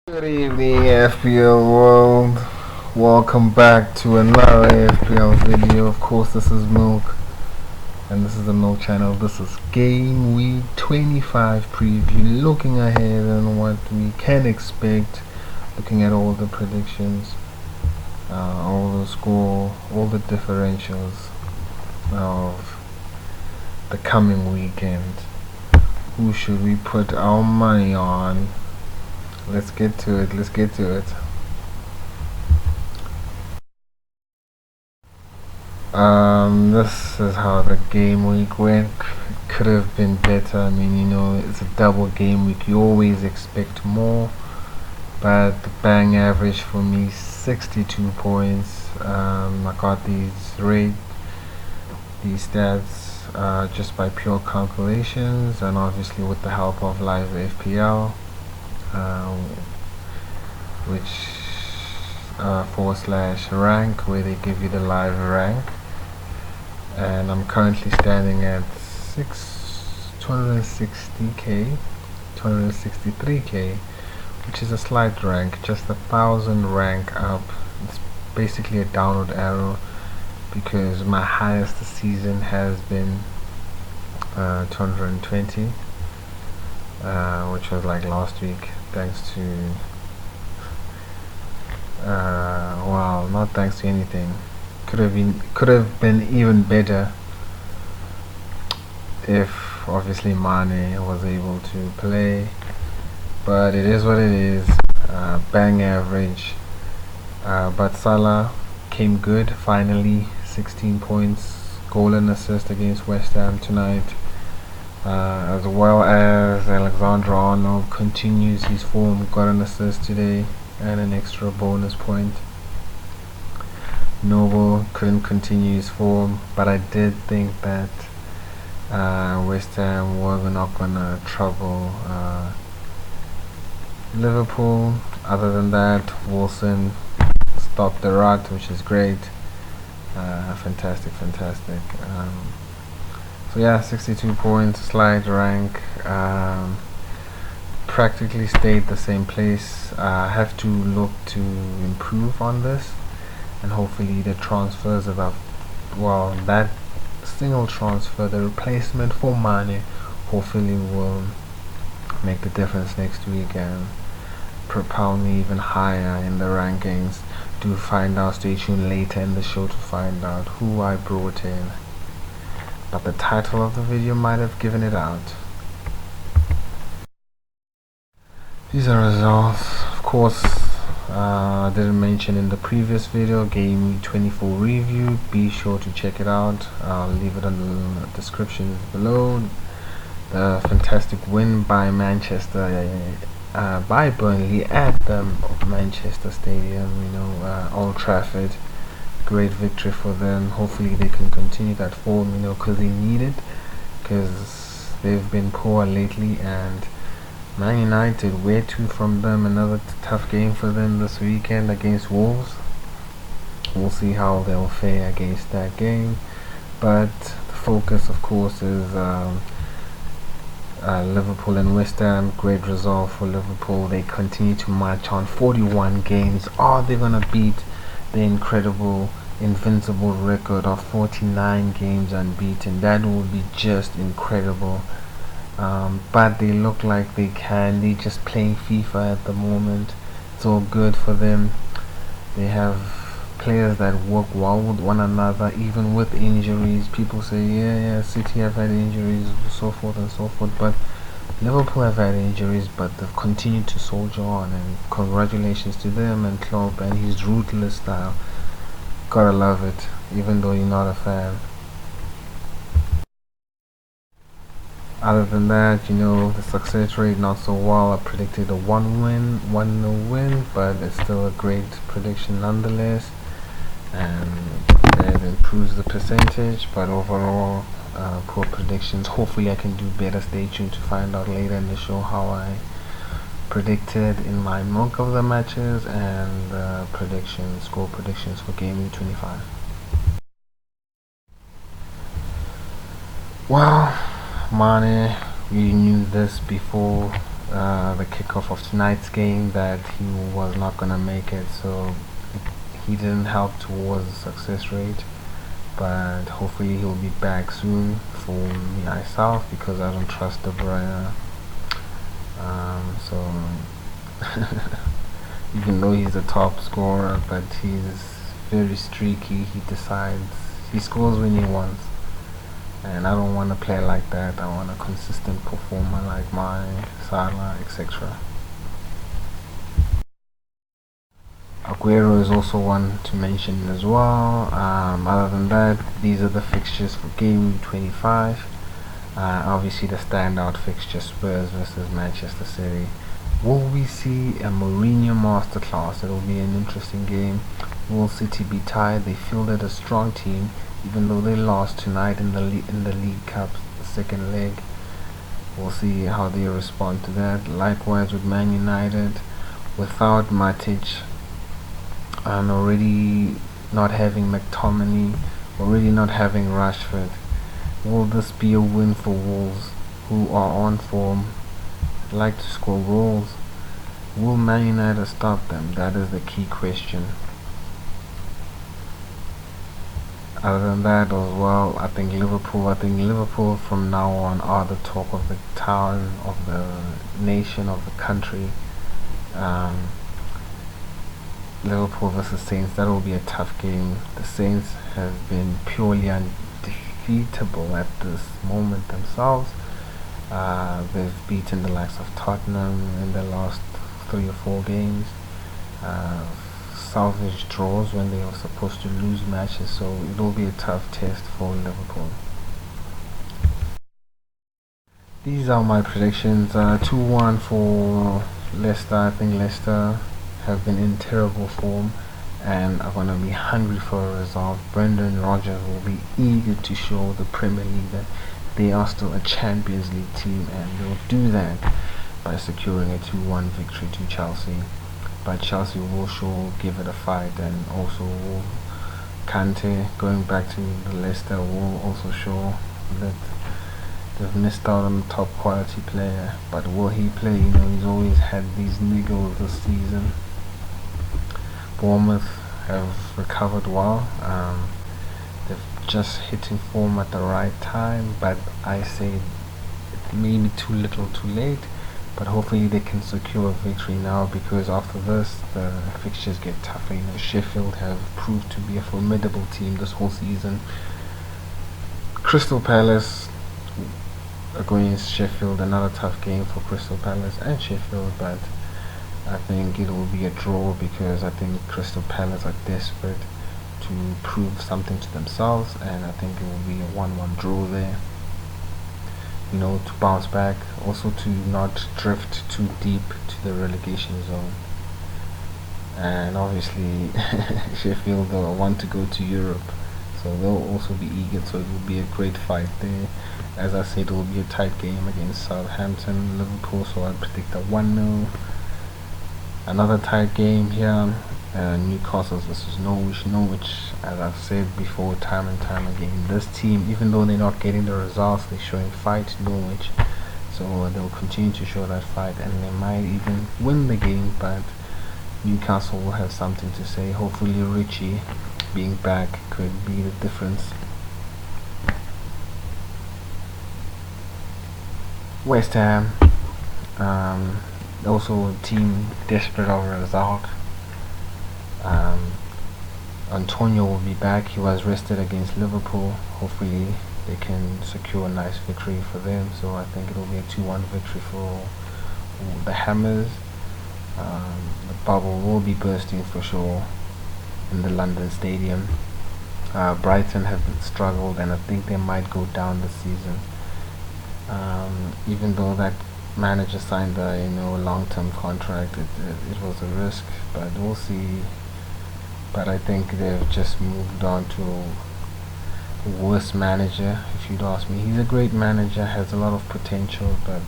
Good evening, FPL world. Welcome back to another FPL video. Of course, this is Milk, and this is the Milk channel. This is Game Week 25 preview, looking ahead and what we can expect, looking at all the predictions, all the score, all the differentials of the coming weekend. Who should we put our money on? Let's get to it. This is how the game week went. Could have been better. I mean, it's a double game week. You always expect more, but the bang average for me 62 points. I got these stats just by pure calculations, and obviously with the help of live FPL. Which /rank, where they give you the live rank, and I'm currently standing at 263k, which is a slight rank, just 1,000 rank up. It's basically a downward arrow because my highest this season has been 220, which was like last week, thanks to well, not thanks to anything. Could have been even better if obviously Mane was able to play, but it is what it is. Bang average, but Salah came good finally. 16 points, goal and assist against West Ham tonight, as well as Alexander-Arnold continues his form, got an assist today and an extra bonus point. Noble couldn't continue his form, but I did think that West Ham were not gonna trouble Liverpool. Other than that, Wilson stopped the rot, which is great. Fantastic. So yeah, 62 points, slight rank. Practically stayed the same place. I have to look to improve on this, and hopefully the transfers that that single transfer, the replacement for Mane, hopefully will make the difference next week and propel me even higher in the rankings. To find out, stay tuned later in the show to find out who I brought in, but the title of the video might have given it out. These are results. Of course, I didn't mention in the previous video, Game Week 24 review. Be sure to check it out. I'll leave it in the description below. The fantastic win by Manchester, by Burnley at the Manchester Stadium, Old Trafford. Great victory for them. Hopefully they can continue that form, because they need it, because they've been poor lately. And Man United, where to from them? Another tough game for them this weekend against Wolves. We'll see how they'll fare against that game, but the focus of course is Liverpool and West Ham. Great result for Liverpool. They continue to march on. 41 games. Are they gonna beat the incredible invincible record of 49 games unbeaten? That would be just incredible. But they look like they can. They're just playing FIFA at the moment. It's all good for them. They have players that work well with one another, even with injuries. People say, yeah, City have had injuries, so forth and so forth, but Liverpool have had injuries, but they've continued to soldier on, and congratulations to them and Klopp and his ruthless style. Gotta love it, even though you're not a fan. Other than that, the success rate not so well. I predicted a 1-0 win, but it's still a great prediction nonetheless, and it improves the percentage. But overall, poor predictions. Hopefully I can do better. Stay tuned to find out later in the show how I predicted in my Milk of the matches and score predictions for Game Week 25. Well, Mane, we knew this before the kickoff of tonight's game that he was not gonna make it, so he didn't help towards the success rate. But hopefully he'll be back soon for me myself, because I don't trust the Bruyne. So even though he's a top scorer, but he's very streaky. He scores when he wants, and I don't want to play like that. I want a consistent performer like my Salah, etc. Aguero is also one to mention as well. Other than that, these are the fixtures for game 25. Obviously the standout fixture, Spurs versus Manchester City. Will we see a Mourinho masterclass? It will be an interesting game. Will City be tired? They fielded a strong team, even though they lost tonight in the League Cup, the second leg. We'll see how they respond to that. Likewise with Man United, without Matic, and already not having McTominay, already not having Rashford. Will this be a win for Wolves, who are on form, like to score goals? Will Man United stop them? That is the key question. Other than that as well, I think Liverpool from now on are the talk of the town, of the nation, of the country. Liverpool versus Saints, that will be a tough game. The Saints have been purely undefeatable at this moment themselves. They've beaten the likes of Tottenham in their last 3 or 4 games. Salvage draws when they were supposed to lose matches, so it will be a tough test for Liverpool. These are my predictions. 2-1 for Leicester. I think Leicester have been in terrible form and are going to be hungry for a result. Brendan Rodgers will be eager to show the Premier League that they are still a Champions League team, and they'll do that by securing a 2-1 victory to Chelsea. But Chelsea will give it a fight, and also Kante going back to the Leicester will also show that they've missed out on a top quality player. But will he play? He's always had these niggles this season. Bournemouth have recovered well. They've just hitting form at the right time, but I say it may be too little too late. But hopefully they can secure a victory now, because after this the fixtures get tougher. Sheffield have proved to be a formidable team this whole season. Crystal Palace are going against Sheffield, another tough game for Crystal Palace and Sheffield, but I think it will be a draw, because I think Crystal Palace are desperate to prove something to themselves, and I think it will be a 1-1 draw there. To bounce back, also to not drift too deep to the relegation zone. And obviously Sheffield will want to go to Europe, so they'll also be eager, so it will be a great fight there. As I said, it will be a tight game against Southampton, Liverpool, so I predict a 1-0. Another tight game here, Newcastle versus Norwich. As I've said before, time and time again, this team, even though they're not getting the results, they're showing fight, Norwich. So they'll continue to show that fight, and they might even win the game, but Newcastle will have something to say. Hopefully Richie being back could be the difference. West Ham, also a team desperate of a result. Antonio will be back. He was rested against Liverpool. Hopefully they can secure a nice victory for them, so I think it will be a 2-1 victory for the Hammers. The bubble will be bursting for sure in the London Stadium. Brighton have struggled, and I think they might go down this season. Even though that manager signed a long-term contract, it was a risk, but we'll see. But I think they've just moved on to a worse manager, if you'd ask me. He's a great manager, has a lot of potential, but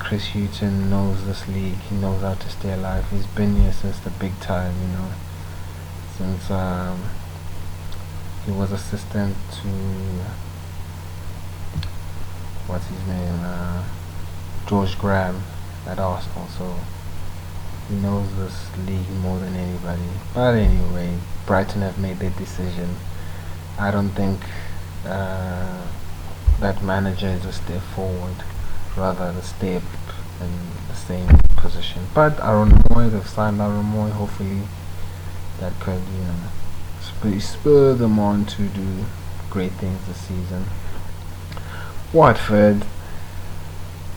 Chris Hughton knows this league. He knows how to stay alive. He's been here since the big time, since he was assistant to what's his name, George Graham at Arsenal, so he knows this league more than anybody. But anyway, Brighton have made their decision. I don't think that manager is a step forward, rather a step in the same position. But Aromoy, they've signed Aromoy. Hopefully, that could spur them on to do great things this season. Watford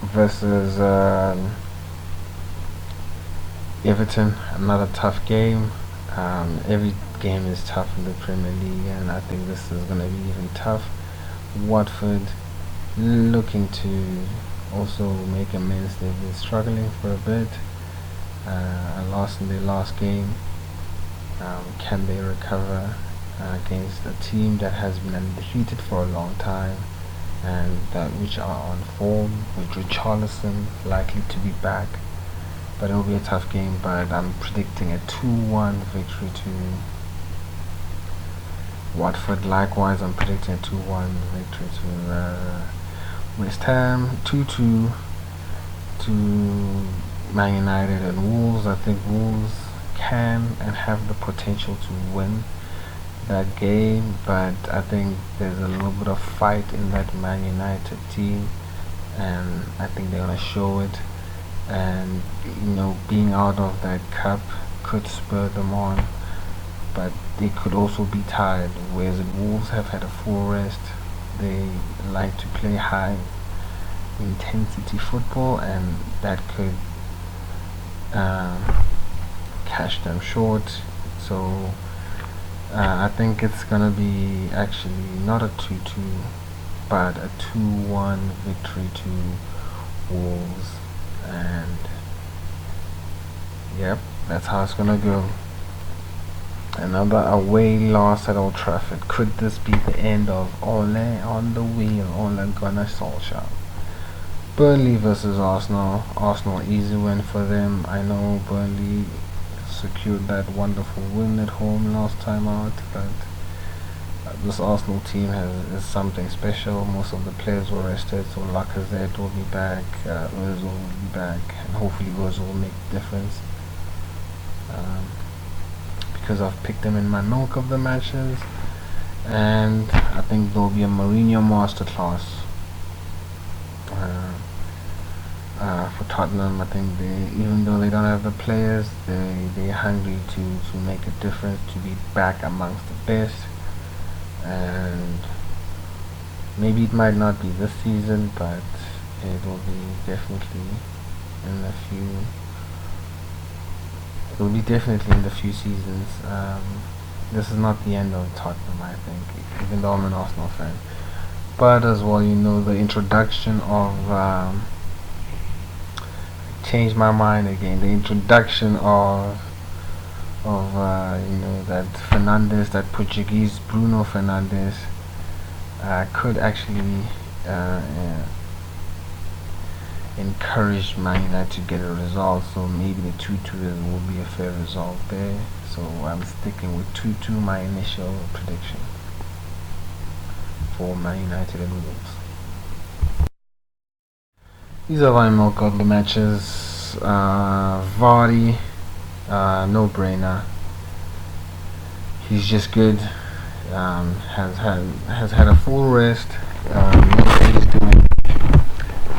versus Everton, another tough game. Every game is tough in the Premier League, and I think this is going to be even tough. Watford looking to also make amends. They've been struggling for a bit. A loss in their last game. Can they recover against a team that has been undefeated for a long time, and which are on form, with Richarlison likely to be back? But it will be a tough game, but I'm predicting a 2-1 victory to Watford. Likewise, I'm predicting a 2-1 victory to West Ham. 2-2 to Man United and Wolves. I think Wolves can and have the potential to win that game, but I think there's a little bit of fight in that Man United team, and I think they're going to show it. And being out of that cup could spur them on, but they could also be tired. Whereas the Wolves have had a full rest, they like to play high intensity football, and that could catch them short. So I think it's gonna be actually not a 2-2, but a 2-1 victory to Wolves. And yep, that's how it's gonna go. Another away loss at Old Trafford. Could this be the end of Ole on the wheel, Ole Gunnar Solskjaer? Burnley versus Arsenal. Arsenal, easy win for them. I know Burnley secured that wonderful win at home last time out, but this Arsenal team is something special. Most of the players were rested, so Lacazette will be back, Ozil will be back, and hopefully Ozil will make a difference. Because I've picked them in my milk of the matches, and I think there'll be a Mourinho masterclass for Tottenham. I think even though they don't have the players, they're hungry to make a difference, to be back amongst the best. And maybe it might not be this season, but it will be definitely in a few. It will be definitely in the few seasons. This is not the end of Tottenham, I think, even though I'm an Arsenal fan. But as well, the introduction of changed my mind again. The introduction of that Fernandes, that Portuguese Bruno Fernandes, could actually encourage Man United to get a result. So maybe the 2-2 will be a fair result there. So I'm sticking with 2-2, my initial prediction for Man United and Wolves. These are my milk of the matches. Vardy, no brainer. He's just good. Has had a full rest. Knows what he's doing,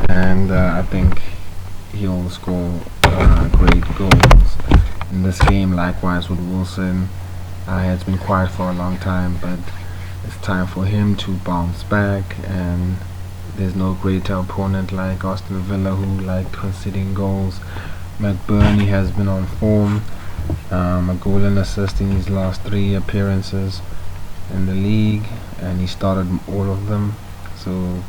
and I think he'll score great goals in this game. Likewise with Wilson, he has been quiet for a long time, but it's time for him to bounce back. And there's no greater opponent like Aston Villa, who like conceding goals. McBurney has been on form, a goal and assist in his last 3 appearances in the league, and he started all of them. So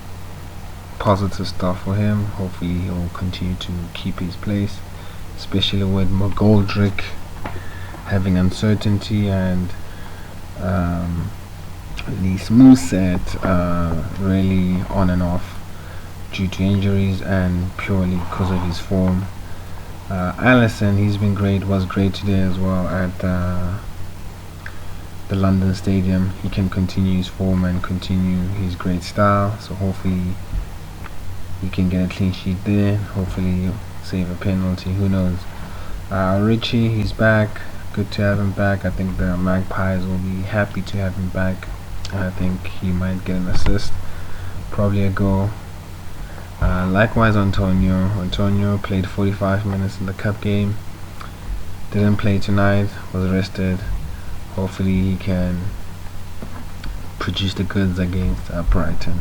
positive stuff for him. Hopefully he'll continue to keep his place, especially with McGoldrick having uncertainty, and Lise Mousset really on and off due to injuries and purely because of his form. Alisson, he's been great, was great today as well at the London Stadium. He can continue his form and continue his great style, so hopefully he can get a clean sheet there. Hopefully save a penalty. Who knows? Richie, he's back. Good to have him back. I think the Magpies will be happy to have him back. I think he might get an assist, probably a goal. Likewise, Antonio played 45 minutes in the cup game. Didn't play tonight, was rested. Hopefully he can produce the goods against Brighton.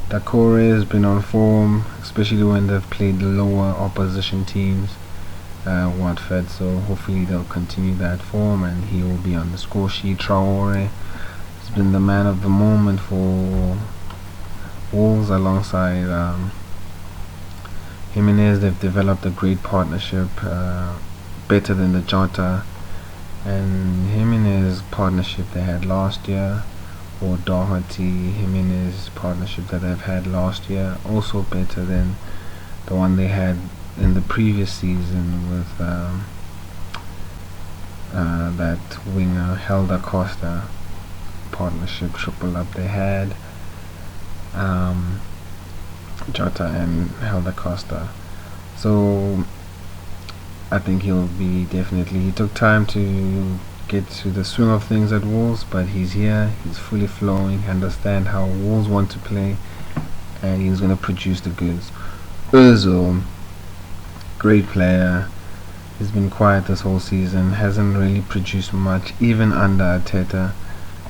Dakore has been on form, especially when they've played the lower opposition teams, Watford, so hopefully they'll continue that form and he will be on the score sheet. Traore has been the man of the moment for Wolves alongside Jimenez. They've developed a great partnership, better than the Jota and Jimenez partnership they had last year, or Doherty Jimenez partnership that they've had last year, also better than the one they had in the previous season with that winger Helder Costa partnership, triple up they had, Jota and Helder Costa. So I think he took time to get to the swing of things at Wolves, but he's here, he's fully flowing, understand how Wolves want to play, and he's going to produce the goods. Ozil, great player. He's been quiet this whole season, hasn't really produced much, even under Arteta,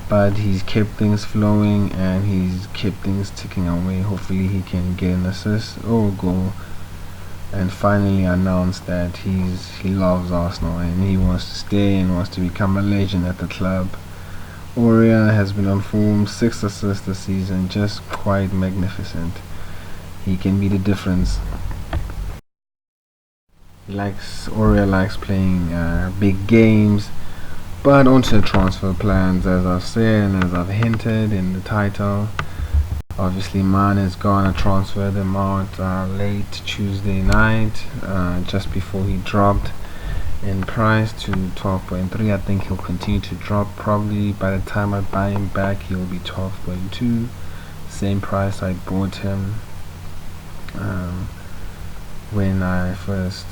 but he's kept things flowing and he's kept things ticking away. Hopefully he can get an assist or a goal, and finally announced that he loves Arsenal and he wants to stay and wants to become a legend at the club. Aurier has been on form, 6 assists this season, just quite magnificent. He can be the difference. Aurier likes playing big games. But onto the transfer plans, as I've said and as I've hinted in the title. Obviously, Mane is gone. I transferred him out late Tuesday night, just before he dropped in price to 12.3. I think he'll continue to drop. Probably by the time I buy him back, he'll be 12.2. Same price I bought him when I first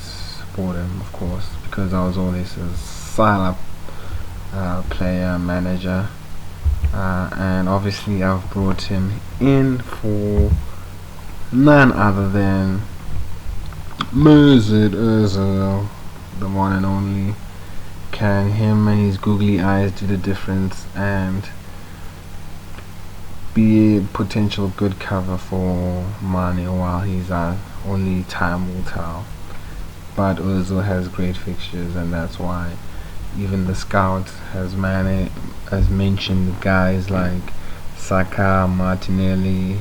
bought him, of course, because I was always a Salah player, manager. And obviously I've brought him in for none other than Mesut Ozil, the one and only. Can him and his googly eyes do the difference and be a potential good cover for Mane while he's out? Only time will tell. But Ozil has great fixtures, and that's why even the scout has mentioned guys like Saka, Martinelli,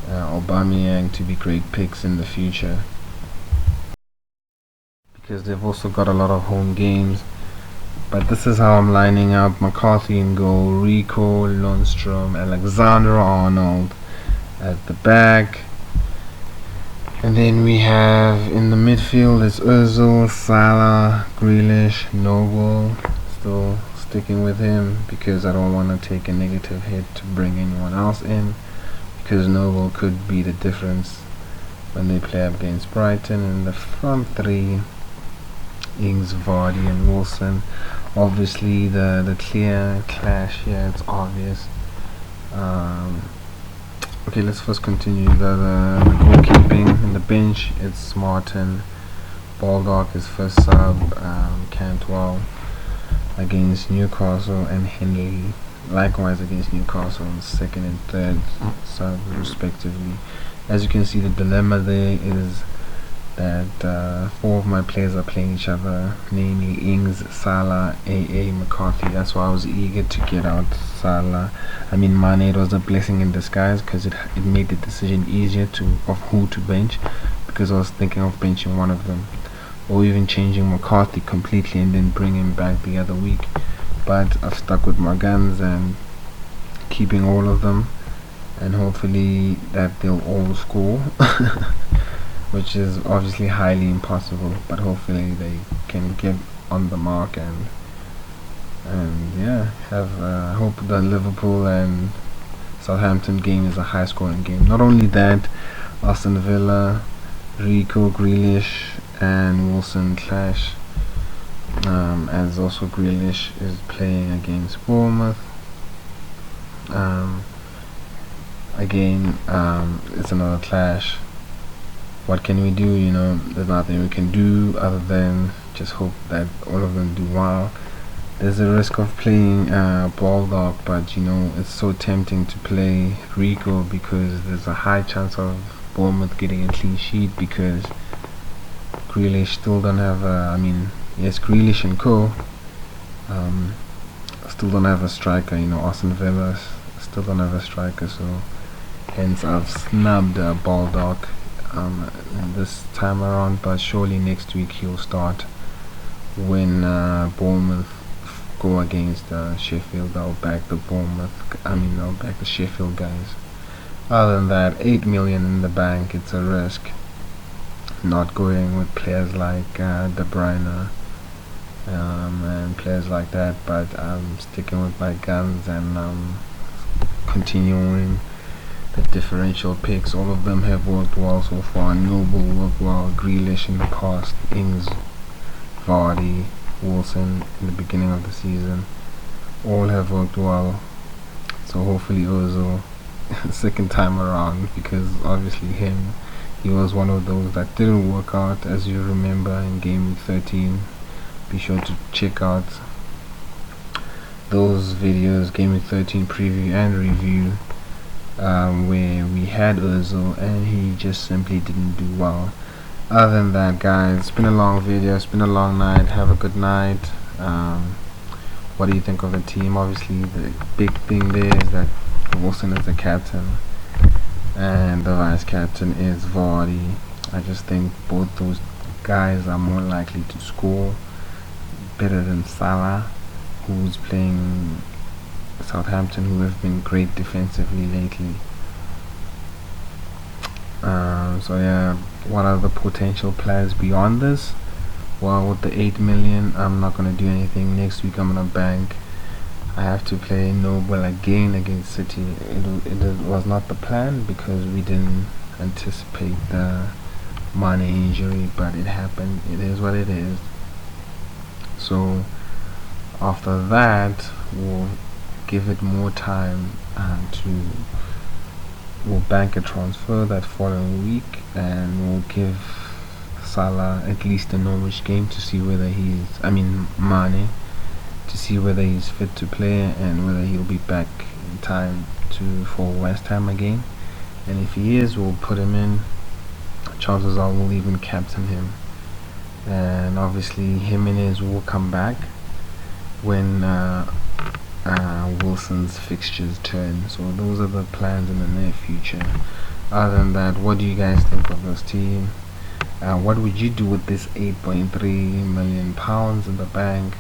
Aubameyang to be great picks in the future, because they've also got a lot of home games. But this is how I'm lining up: McCarthy in goal, Rico, Lundstrom, Alexander-Arnold at the back. And then we have in the midfield, it's Ozil, Salah, Grealish, Noble. Still sticking with him because I don't want to take a negative hit to bring anyone else in, because Noble could be the difference when they play up against Brighton. In the front three, Ings, Vardy and Wilson. Obviously the clear clash here, it's obvious. Okay, let's first continue the goalkeeping. In the bench, it's Martin, Baldock is first sub, Cantwell against Newcastle, and Henley likewise against Newcastle, second and third sub respectively. As you can see, the dilemma there is that 4 of my players are playing each other, namely Ings, Salah, AA, McCarthy. That's why I was eager to get out Mane. It was a blessing in disguise because it made the decision easier of who to bench, because I was thinking of benching one of them, or even changing McCarthy completely and then bring him back the other week. But I've stuck with my guns and keeping all of them, and hopefully that they'll all score. Which is obviously highly impossible, but hopefully they can get on the mark and yeah, have hope the Liverpool and Southampton game is a high scoring game. Not only that, Aston Villa Rico, Grealish and Wilson clash, as also Grealish is playing against Bournemouth. Again, it's another clash. What can we do? You know, there's nothing we can do other than just hope that all of them do well. There's a risk of playing Bulldog, but you know, it's so tempting to play Rico because there's a high chance of Bournemouth getting a clean sheet, because Grealish still don't have yes, Grealish and co still don't have a striker. You know, Aston Villa still don't have a striker, so hence I've snubbed Bulldog this time around, but surely next week he'll start when Bournemouth go against Sheffield. I'll back the I'll back the Sheffield guys. Other than that, 8 million in the bank, it's a risk not going with players like De Bruyne and players like that, but I'm sticking with my guns and continuing the differential picks. All of them have worked well so far. Noble worked well, Grealish in the past, Ings, Vardy, Wilson in the beginning of the season, all have worked well. So hopefully Ozil second time around, because obviously he was one of those that didn't work out, as you remember, in game 13. Be sure to check out those videos, game 13 preview and review, where we had Ozil and he just simply didn't do well. Other than that, guys, it's been a long video, it's been a long night. Have a good night. What do you think of the team? Obviously the big thing there is that Wilson is the captain and the vice captain is Vardy. I just think both those guys are more likely to score, better than Salah, who's playing Southampton, who have been great defensively lately. So yeah, what are the potential plans beyond this? Well, with the 8 million, I'm not gonna do anything. Next week I'm gonna bank. I have to play Noble again against City. It was not the plan because we didn't anticipate the Mane injury, but it happened. It is what it is. So after that, we'll give it more time we'll bank a transfer that following week, and we'll give Salah at least a Norwich game to see whether Mane, to see whether he's fit to play and whether he'll be back in time for West Ham again. And if he is, we'll put him in. Chances are we'll even captain him. And obviously Jimenez will come back when Wilson's fixtures turn. So those are the plans in the near future. Other than that, what do you guys think of this team? What would you do with this 8.3 million pounds in the bank?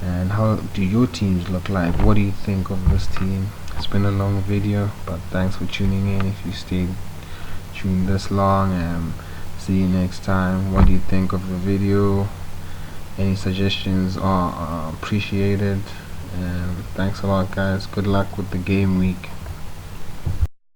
And how do your teams look like? What do you think of this team? It's been a long video, but thanks for tuning in. If you stayed tuned this long, and see you next time. What do you think of the video? Any suggestions are appreciated. And thanks a lot, guys. Good luck with the game week.